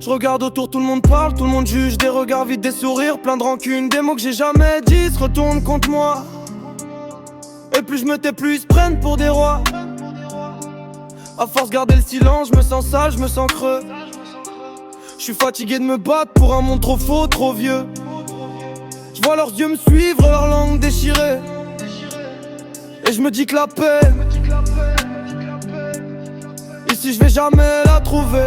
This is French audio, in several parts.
Je regarde autour, tout le monde parle, tout le monde juge, des regards vides, des sourires, plein de rancune, des mots que j'ai jamais dit se retournent contre moi. Et plus je me tais, plus ils se prennent pour des rois. À force de garder le silence, je me sens sale, je me sens creux. Je suis fatigué de me battre pour un monde trop faux, trop vieux. Je vois leurs yeux me suivre, leur langue déchirée. Et je me dis que la paix, ici je vais jamais la trouver.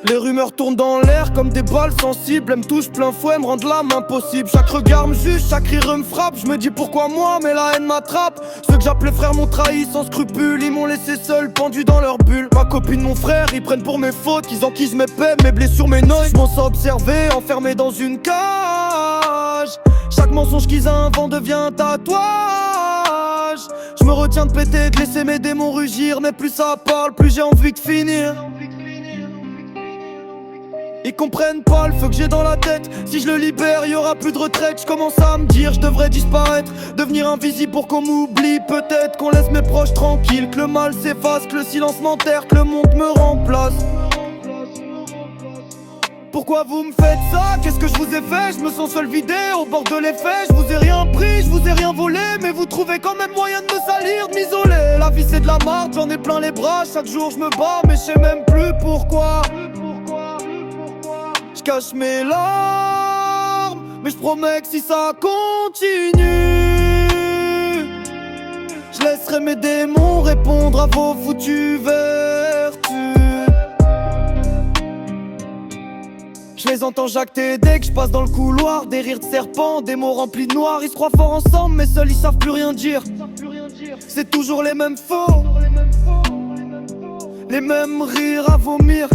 Les rumeurs tournent dans l'air comme des balles sensibles. Elles me touchent plein fouet, me rendent l'âme impossible. Chaque regard me juge, chaque rire me frappe. Je me dis pourquoi moi, mais la haine m'attrape. Ceux que j'appelais frères m'ont trahi sans scrupule. Ils m'ont laissé seul, pendu dans leur bulle. Ma copine, mon frère, ils prennent pour mes fautes, qu'ils enquisent mes paix, mes blessures, mes notes. Je m'en sens observé, enfermé dans une cage. Chaque mensonge qu'ils inventent devient un tatouage. Je me retiens de péter, de laisser mes démons rugir. Mais plus ça parle, plus j'ai envie de finir. Ils comprennent pas le feu que j'ai dans la tête. Si je le libère, y'aura plus de retraite. Je commence à me dire, je devrais disparaître, devenir invisible pour qu'on m'oublie. Peut-être qu'on laisse mes proches tranquilles, que le mal s'efface, que le silence m'enterre, que le monde me remplace. Pourquoi vous me faites ça? Qu'est-ce que je vous ai fait? Je me sens seul vidé au bord de l'effet. Je vous ai rien pris, je vous ai rien volé, mais vous trouvez quand même moyen de me salir, de m'isoler. La vie c'est de la marde, j'en ai plein les bras. Chaque jour je me bats, mais je sais même plus pourquoi. Je cache mes larmes, mais je promets que si ça continue, je laisserai mes démons répondre à vos foutues vertus. Je les entends jacter dès que je passe dans le couloir. Des rires de serpents, des mots remplis de noir. Ils se croient forts ensemble mais seuls ils savent plus rien dire. C'est toujours les mêmes faux, les mêmes rires à vomir.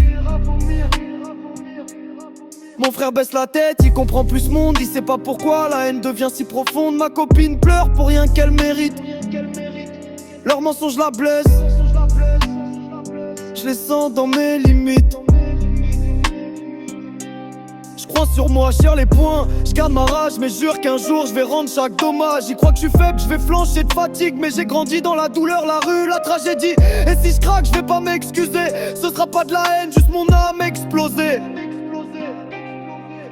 Mon frère baisse la tête, il comprend plus ce monde. Il sait pas pourquoi la haine devient si profonde. Ma copine pleure pour rien qu'elle mérite. Leurs mensonges la blessent. Je les sens dans mes limites. Je crois sur moi, je serre les poings. Je garde ma rage, mais jure qu'un jour je vais rendre chaque dommage. J'y crois que je suis faible, je vais flancher de fatigue. Mais j'ai grandi dans la douleur, la rue, la tragédie. Et si je craque, je vais pas m'excuser. Ce sera pas de la haine, juste mon âme explosée.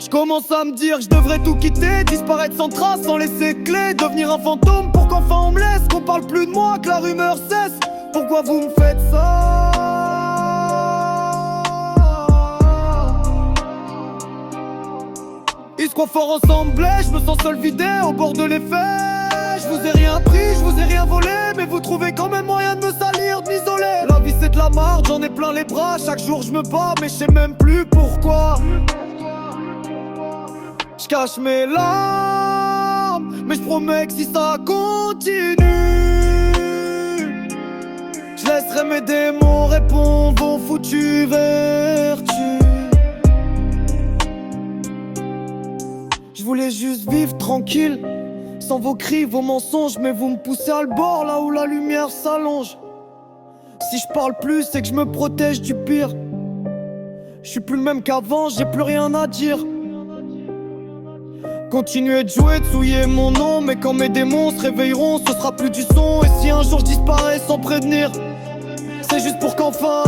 Je commence à me dire que je devrais tout quitter, disparaître sans trace, sans laisser clé, devenir un fantôme pour qu'enfin on me laisse, qu'on parle plus de moi, que la rumeur cesse. Pourquoi vous me faites ça? Ils se croient forts ensemble, je me sens seul vidé au bord de l'effet. Je vous ai rien pris, je vous ai rien volé, mais vous trouvez quand même moyen de me salir, de m'isoler. La vie c'est de la marde, j'en ai plein les bras, chaque jour je me bats, mais je sais même plus pourquoi. Je cache mes larmes, mais je promets que si ça continue, je laisserai mes démons répondre aux foutues vertus. Je voulais juste vivre tranquille, sans vos cris, vos mensonges, mais vous me poussez à le bord, là où la lumière s'allonge. Si je parle plus, c'est que je me protège du pire. Je suis plus le même qu'avant, j'ai plus rien à dire. Continuez de jouer, de souiller mon nom, mais quand mes démons se réveilleront, ce sera plus du son. Et si un jour je disparais sans prévenir, c'est juste pour qu'enfin